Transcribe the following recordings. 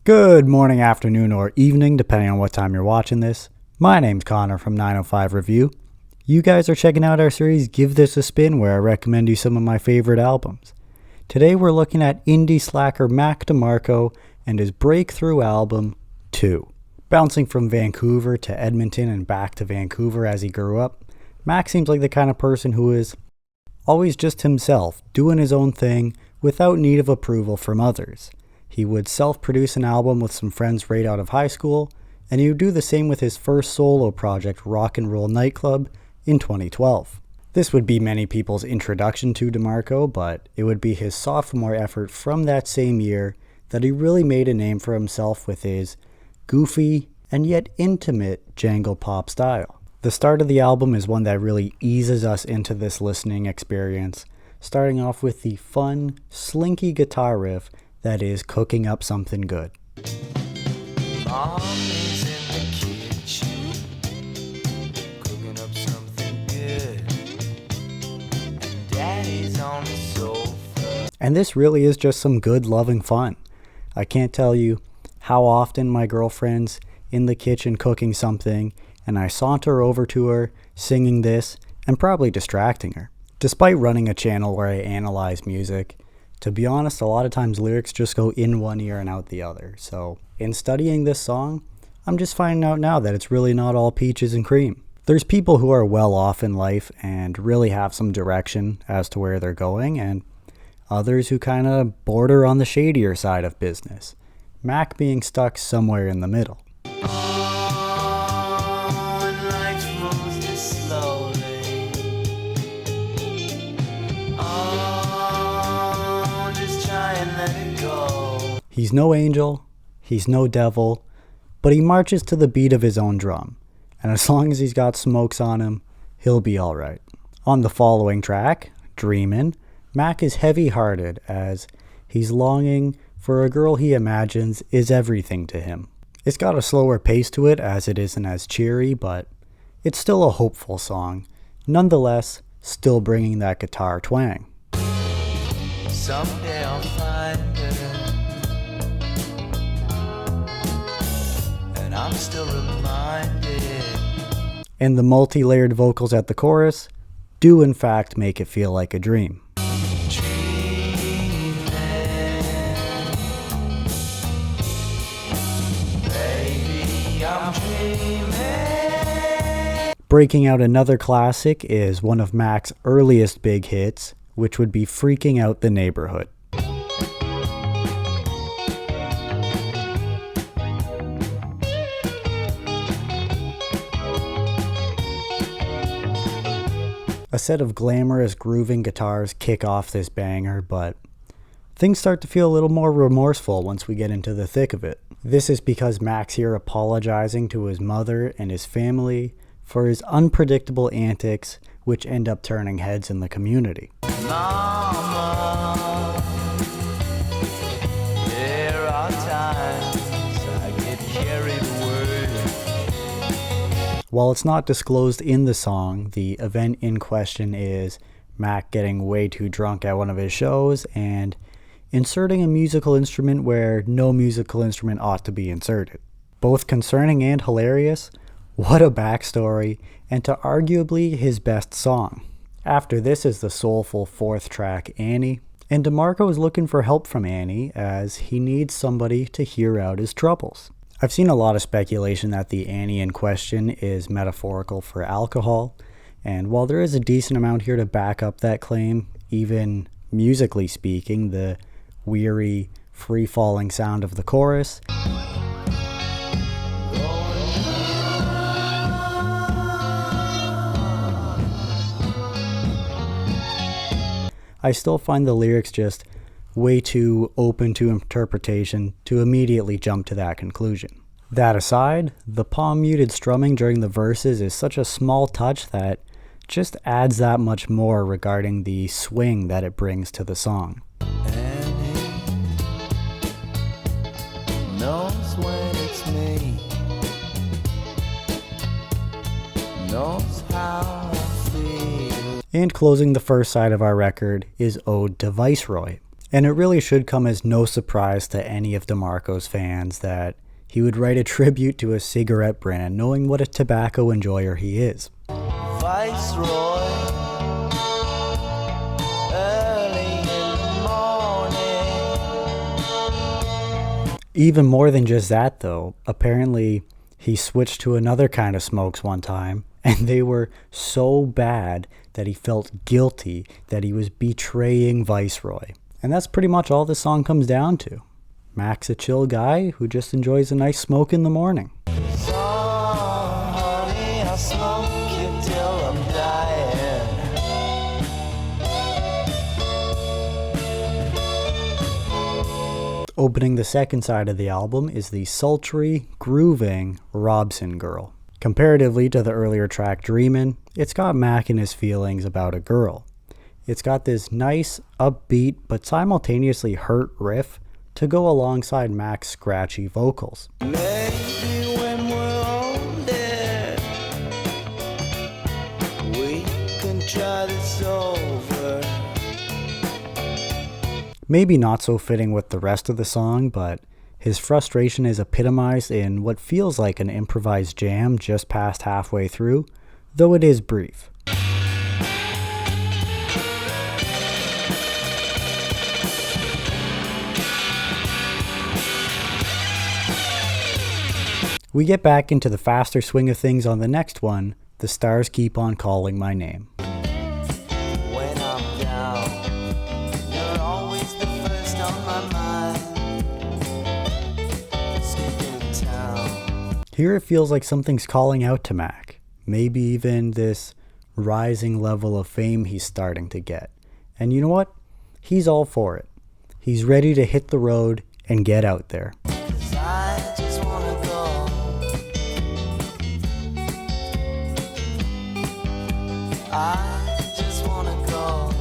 Good morning, afternoon, or evening, depending on what time you're watching this. My name's Connor from 905 Review. You guys are checking out our series Give This a Spin, where I recommend you some of my favorite albums. Today we're looking at indie slacker Mac DeMarco and his breakthrough album, 2. Bouncing from Vancouver to Edmonton and back to Vancouver as he grew up, Mac seems like the kind of person who is always just himself, doing his own thing without need of approval from others. He would self-produce an album with some friends right out of high school, and he would do the same with his first solo project, Rock and Roll Nightclub, in 2012. This would be many people's introduction to DeMarco, but it would be his sophomore effort from that same year that he really made a name for himself with his goofy and yet intimate jangle pop style. The start of the album is one that really eases us into this listening experience, starting off with the fun, slinky guitar riff that is cooking up something good. Mom is in the kitchen, cooking up something good, and Daddy's on the sofa. And this really is just some good, loving fun. I can't tell you how often my girlfriend's in the kitchen cooking something, and I saunter over to her, singing this, and probably distracting her. Despite running a channel where I analyze music, to be honest, a lot of times lyrics just go in one ear and out the other. So in studying this song, I'm just finding out now that it's really not all peaches and cream. There's people who are well off in life and really have some direction as to where they're going, and others who kind of border on the shadier side of business. Mac being stuck somewhere in the middle. He's no angel, he's no devil, but he marches to the beat of his own drum, and as long as he's got smokes on him, he'll be alright. On the following track, Dreamin', Mac is heavy-hearted as he's longing for a girl he imagines is everything to him. It's got a slower pace to it as it isn't as cheery, but it's still a hopeful song, nonetheless still bringing that guitar twang. Someday I'll find her, and I'm still reminded. And the multi-layered vocals at the chorus do in fact make it feel like a dream. Breaking out another classic is one of Mac's earliest big hits, which would be Freaking Out the Neighborhood. A set of glamorous grooving guitars kick off this banger, but things start to feel a little more remorseful once we get into the thick of it. This is because Mac's here apologizing to his mother and his family for his unpredictable antics, which end up turning heads in the community. Mama, there are times I get carried away. While it's not disclosed in the song, the event in question is Mac getting way too drunk at one of his shows and inserting a musical instrument where no musical instrument ought to be inserted. Both concerning and hilarious. What a backstory, and to arguably his best song. After this is the soulful fourth track, Annie, and DeMarco is looking for help from Annie as he needs somebody to hear out his troubles. I've seen a lot of speculation that the Annie in question is metaphorical for alcohol, and while there is a decent amount here to back up that claim, even musically speaking, the weary, free-falling sound of the chorus, I still find the lyrics just way too open to interpretation to immediately jump to that conclusion. That aside, the palm-muted strumming during the verses is such a small touch that just adds that much more regarding the swing that it brings to the song. Annie knows when it's me, knows how I feel. And closing the first side of our record is Ode to Viceroy. And it really should come as no surprise to any of DeMarco's fans that he would write a tribute to a cigarette brand, knowing what a tobacco enjoyer he is. Viceroy, early in the morning. Even more than just that though, apparently he switched to another kind of smokes one time, and they were so bad that he felt guilty that he was betraying Viceroy. And that's pretty much all this song comes down to. Mac's a chill guy who just enjoys a nice smoke in the morning. So, honey, I'll smoke you till I'm dying. Opening the second side of the album is the sultry, grooving Robson Girl. Comparatively to the earlier track Dreamin', it's got Mac and his feelings about a girl. It's got this nice, upbeat, but simultaneously hurt riff to go alongside Mac's scratchy vocals. Maybe when we're older, we can try this over. Maybe not so fitting with the rest of the song, but his frustration is epitomized in what feels like an improvised jam just past halfway through, though it is brief. We get back into the faster swing of things on the next one, The Stars Keep on Calling My Name. When I'm down, you're always the first on my mind. Skipping town. Here it feels like something's calling out to Mac, maybe even this rising level of fame he's starting to get. And you know what? He's all for it. He's ready to hit the road and get out there. 'Cause I just wanna go. I just wanna go.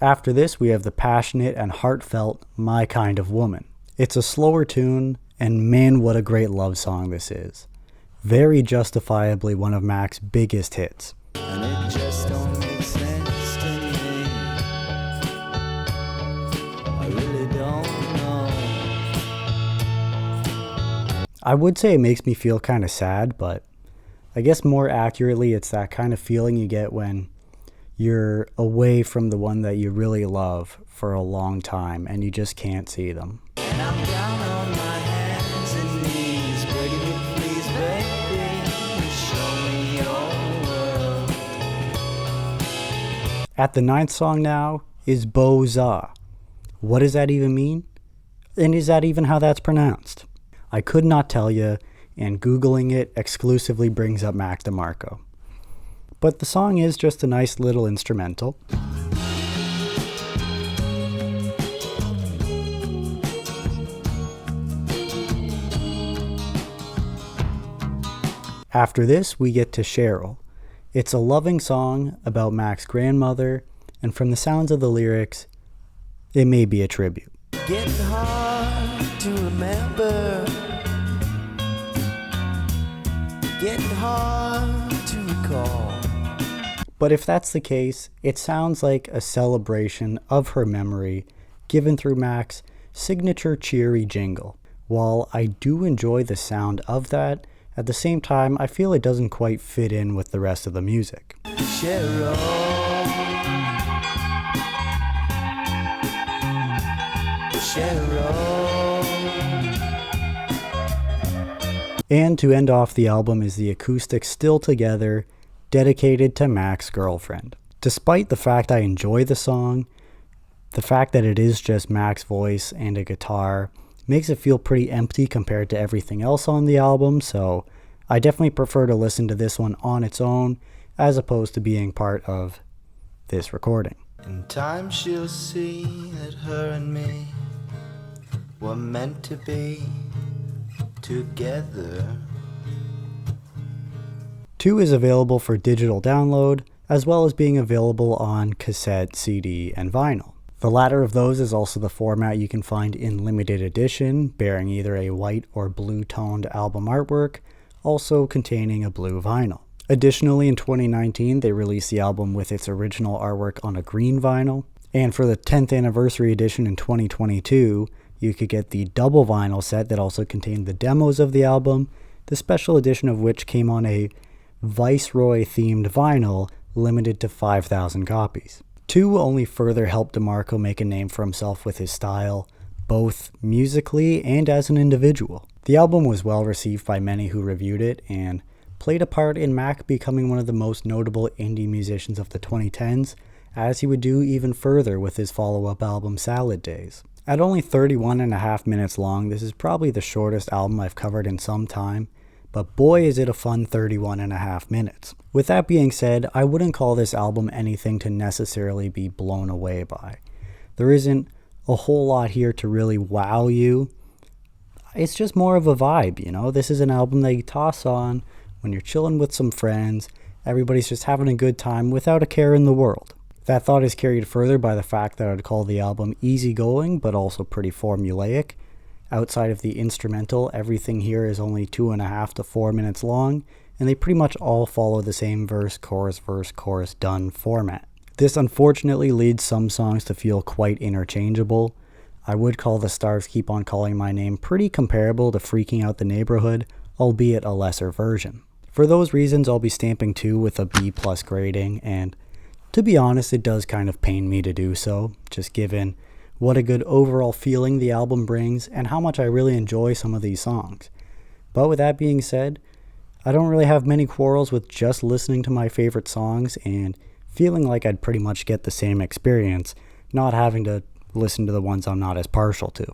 After this, we have the passionate and heartfelt My Kind of Woman. It's a slower tune, and man, what a great love song this is. Very justifiably one of Mac's biggest hits. And it just don't make sense to me. I really don't know. I would say it makes me feel kind of sad, but I guess more accurately, it's that kind of feeling you get when you're away from the one that you really love for a long time and you just can't see them. And I'm down on my hands and knees, begging you please, baby, show me your world. At the 9th song now is Bo-Za. What does that even mean? And is that even how that's pronounced? I could not tell you, and Googling it exclusively brings up Mac DeMarco. But the song is just a nice little instrumental. After this, we get to Cheryl. It's a loving song about Mac's grandmother, and from the sounds of the lyrics, it may be a tribute. Getting hard to remember. Getting hard to recall. But if that's the case, it sounds like a celebration of her memory given through Mac's signature cheery jingle. While I do enjoy the sound of that, at the same time, I feel it doesn't quite fit in with the rest of the music. Cheryl. Cheryl. And to end off the album is the acoustic Still Together, dedicated to Mac's girlfriend. Despite the fact I enjoy the song, the fact that it is just Mac's voice and a guitar makes it feel pretty empty compared to everything else on the album, so I definitely prefer to listen to this one on its own as opposed to being part of this recording. In time she'll see that her and me were meant to be together. 2 is available for digital download, as well as being available on cassette, CD, and vinyl. The latter of those is also the format you can find in limited edition, bearing either a white or blue-toned album artwork, also containing a blue vinyl. Additionally, in 2019, they released the album with its original artwork on a green vinyl, And for the 10th anniversary edition in 2022, you could get the double vinyl set that also contained the demos of the album, the special edition of which came on a Viceroy-themed vinyl limited to 5,000 copies. 2 only further helped DeMarco make a name for himself with his style, both musically and as an individual. The album was well received by many who reviewed it and played a part in Mac becoming one of the most notable indie musicians of the 2010s, as he would do even further with his follow-up album Salad Days. At only 31.5 minutes long, this is probably the shortest album I've covered in some time, but boy is it a fun 31.5 minutes. With that being said, I wouldn't call this album anything to necessarily be blown away by. There isn't a whole lot here to really wow you. It's just more of a vibe, you know? This is an album that you toss on when you're chilling with some friends, everybody's just having a good time without a care in the world. That thought is carried further by the fact that I'd call the album easygoing, but also pretty formulaic. Outside of the instrumental, everything here is only 2.5 to 4 minutes long, and they pretty much all follow the same verse, chorus, done format. This unfortunately leads some songs to feel quite interchangeable. I would call The Stars Keep On Calling My Name pretty comparable to Freaking Out the Neighborhood, albeit a lesser version. For those reasons, I'll be stamping 2 with a B+ grading, and to be honest, it does kind of pain me to do so, just given what a good overall feeling the album brings and how much I really enjoy some of these songs. But with that being said, I don't really have many quarrels with just listening to my favorite songs and feeling like I'd pretty much get the same experience, not having to listen to the ones I'm not as partial to.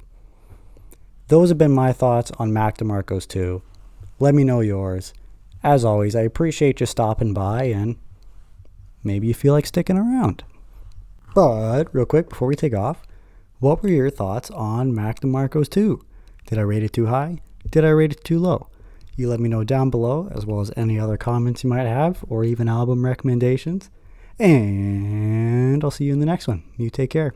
Those have been my thoughts on Mac DeMarco's 2. Let me know yours. As always, I appreciate you stopping by, and maybe you feel like sticking around. But, real quick, before we take off, what were your thoughts on Mac DeMarco's 2? Did I rate it too high? Did I rate it too low? You let me know down below, as well as any other comments you might have, or even album recommendations. And I'll see you in the next one. You take care.